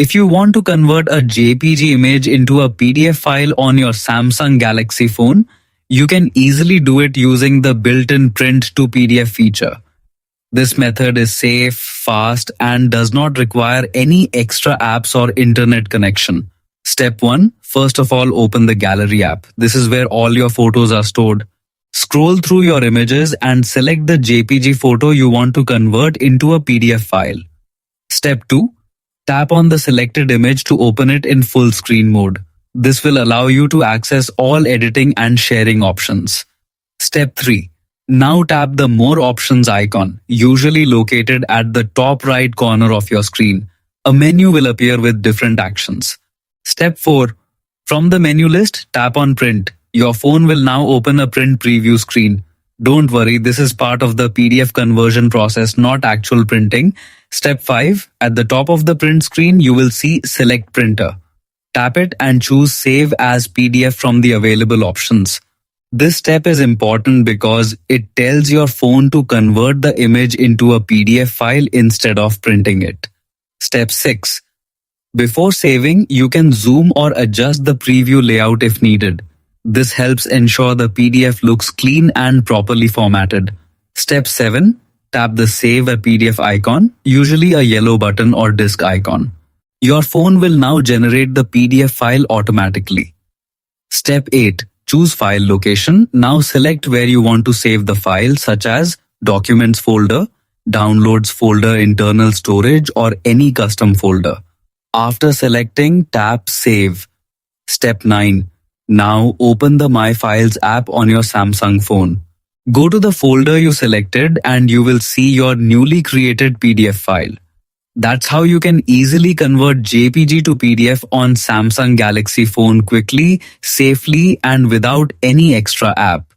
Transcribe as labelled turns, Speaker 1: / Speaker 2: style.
Speaker 1: If you want to convert a JPG image into a PDF file on your Samsung Galaxy phone, you can easily do it using the built-in print to PDF feature. This method is safe, fast, and does not require any extra apps or internet connection. Step 1. First of all, open the Gallery app. This is where all your photos are stored. Scroll through your images and select the JPG photo you want to convert into a PDF file. Step 2. Tap on the selected image to open it in full screen mode. This will allow you to access all editing and sharing options. Step 3. Now tap the More Options icon, usually located at the top right corner of your screen. A menu will appear with different actions. Step 4. From the menu list, tap on Print. Your phone will now open a print preview screen. Don't worry, this is part of the PDF conversion process, not actual printing. Step 5. At the top of the print screen, you will see Select Printer. Tap it and choose Save as PDF from the available options. This step is important because it tells your phone to convert the image into a PDF file instead of printing it. Step 6. Before saving, you can zoom or adjust the preview layout if needed. This helps ensure the PDF looks clean and properly formatted. Step 7. Tap the Save a PDF icon, usually a yellow button or disk icon. Your phone will now generate the PDF file automatically. Step 8. Choose file location. Now select where you want to save the file, such as Documents folder, Downloads folder, internal storage, or any custom folder. After selecting, tap Save. Step 9. Now open the My Files app on your Samsung phone. Go to the folder you selected and you will see your newly created PDF file. That's how you can easily convert JPG to PDF on Samsung Galaxy phone quickly, safely, and without any extra app.